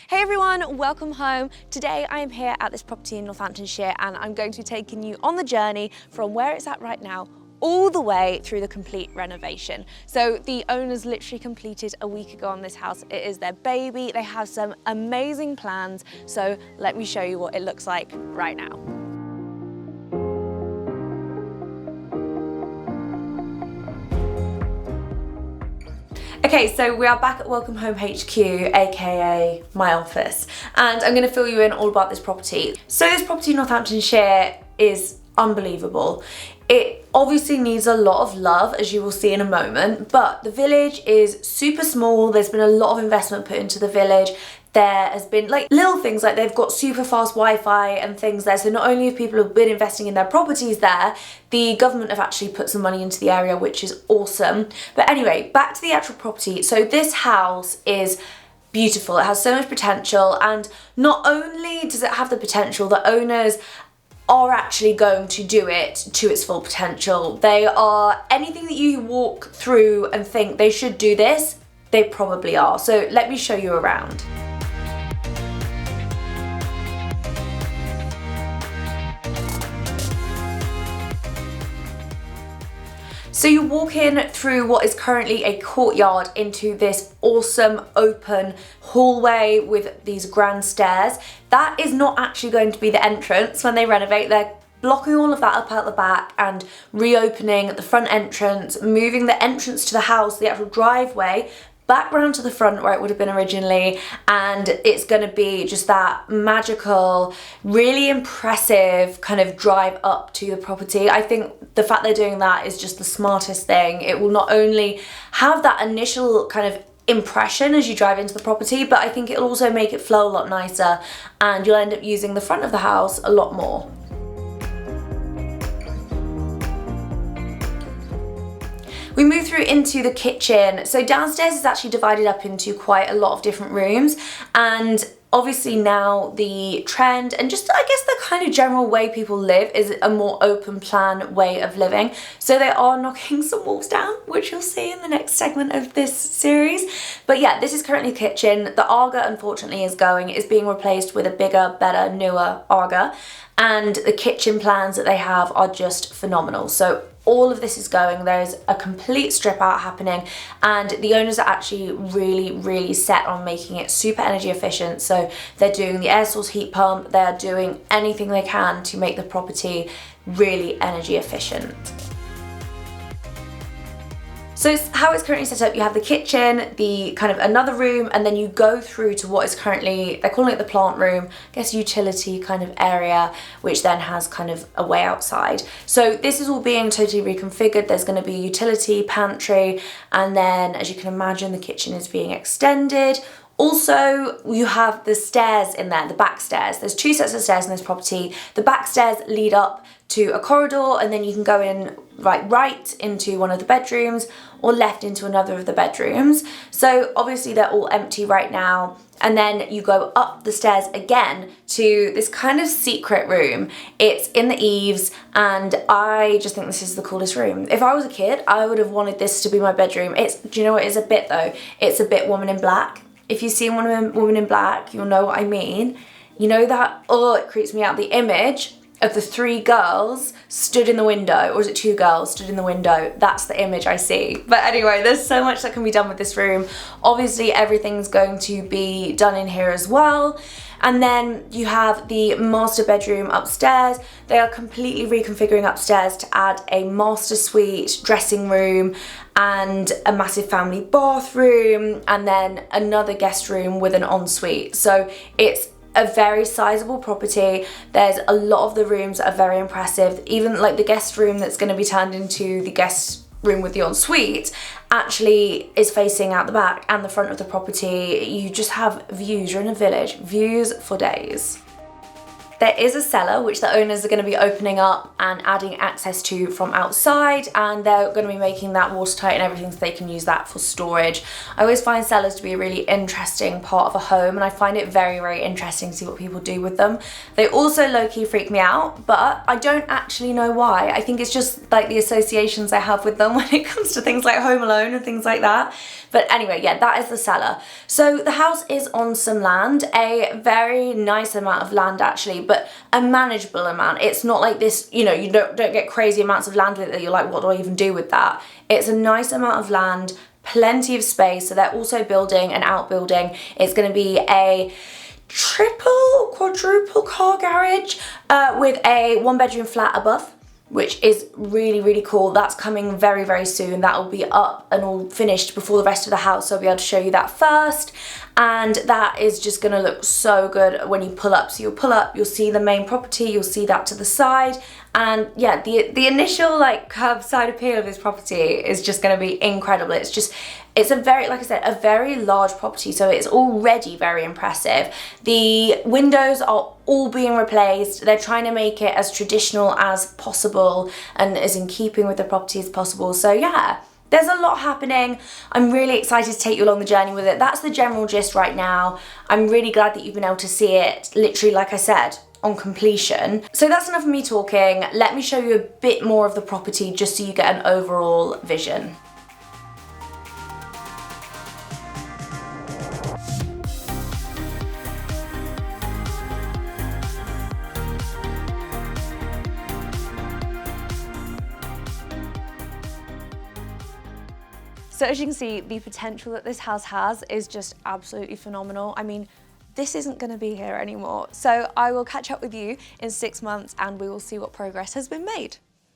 Hey everyone, welcome home. Today I am here at this property in Northamptonshire and I'm going to be taking you on the journey from where it's at right now all the way through the complete renovation. So the owners literally completed a week ago on this house. It is their baby. They have some amazing plans. So let me show you what it looks like right now. Okay, so we are back at Welcome Home HQ, aka my office, and I'm going to fill you in all about this property. So this property in Northamptonshire is unbelievable. It obviously needs a lot of love, as you will see in a moment, but the village is super small. There's been a lot of investment put into the village. There has been like little things like they've got super fast Wi-Fi and things there. So not only have people have been investing in their properties there, the government have actually put some money into the area, which is awesome. But anyway, back to the actual property. So this house is beautiful. It has so much potential, and not only does it have the potential, the owners are actually going to do it to its full potential. They are, anything that you walk through and think they should do this, they probably are. So let me show you around. So you walk in through what is currently a courtyard into this awesome open hallway with these grand stairs. That is not actually going to be the entrance when they renovate. They're blocking all of that up out the back and reopening the front entrance, moving the entrance to the house, the actual driveway, back round to the front where it would have been originally, and it's going to be just that magical, really impressive kind of drive up to the property. I think the fact they're doing that is just the smartest thing. It will not only have that initial kind of impression as you drive into the property, but I think it'll also make it flow a lot nicer, and you'll end up using the front of the house a lot more. We move through into the kitchen. So downstairs is actually divided up into quite a lot of different rooms, and obviously now the trend and just I guess the kind of general way people live is a more open plan way of living. So they are knocking some walls down, which you'll see in the next segment of this series. But yeah, this is currently the kitchen. The Aga unfortunately is being replaced with a bigger, better, newer Aga, and the kitchen plans that they have are just phenomenal. So all of this is going, there's a complete strip out happening, and the owners are actually really set on making it super energy efficient. So they're doing the air source heat pump, they're doing anything they can to make the property really energy efficient. So how it's currently set up, you have the kitchen, the kind of another room, and then you go through to what is currently, they're calling it the plant room, I guess utility kind of area, which then has kind of a way outside. So this is all being totally reconfigured. There's going to be utility, pantry, and then as you can imagine, the kitchen is being extended. Also, you have the stairs in there, the back stairs. There's two sets of stairs in this property. The back stairs lead up to a corridor, and then you can go in right into one of the bedrooms or left into another of the bedrooms. So obviously they're all empty right now. And then you go up the stairs again to this kind of secret room. It's in the eaves, and I just think this is the coolest room. If I was a kid, I would have wanted this to be my bedroom. Do you know what it is a bit though? It's a bit Woman in Black. If you've seen Woman in Black, you'll know what I mean. You know that, oh, it creeps me out, the image of the three girls stood in the window, or is it two girls stood in the window? That's the image I see. But anyway, there's so much that can be done with this room. Obviously everything's going to be done in here as well. And then you have the master bedroom upstairs. They are completely reconfiguring upstairs to add a master suite, dressing room, and a massive family bathroom, and then another guest room with an ensuite. So it's a very sizable property. There's a lot of the rooms that are very impressive. Even like the guest room that's going to be turned into the guest room with the ensuite actually is facing out the back and the front of the property. You just have views. You're in a village, views for days. There is a cellar which the owners are going to be opening up and adding access to from outside, and they're going to be making that watertight and everything so they can use that for storage. I always find cellars to be a really interesting part of a home, and I find it very, very interesting to see what people do with them. They also low-key freak me out, but I don't actually know why. I think it's just like the associations I have with them when it comes to things like Home Alone and things like that. But anyway, yeah, that is the cellar. So the house is on some land, a very nice amount of land actually, but a manageable amount. It's not like this, you know, you don't get crazy amounts of land with it that you're like, what do I even do with that? It's a nice amount of land, plenty of space. So they're also building an outbuilding. It's going to be a triple, quadruple car garage with a 1-bedroom flat above, which is really, really cool. That's coming very, very soon. That will be up and all finished before the rest of the house, so I'll be able to show you that first. And that is just gonna look so good when you pull up. So you'll pull up, you'll see the main property, you'll see that to the side. And yeah, the initial like curbside appeal of this property is just gonna be incredible. It's a very, like I said, a very large property, so it's already very impressive. The windows are all being replaced. They're trying to make it as traditional as possible and as in keeping with the property as possible. So yeah, there's a lot happening. I'm really excited to take you along the journey with it. That's the general gist right now. I'm really glad that you've been able to see it, literally, like I said, on completion. So that's enough of me talking. Let me show you a bit more of the property just so you get an overall vision. So as you can see, the potential that this house has is just absolutely phenomenal. I mean, this isn't going to be here anymore. So I will catch up with you in 6 months and we will see what progress has been made.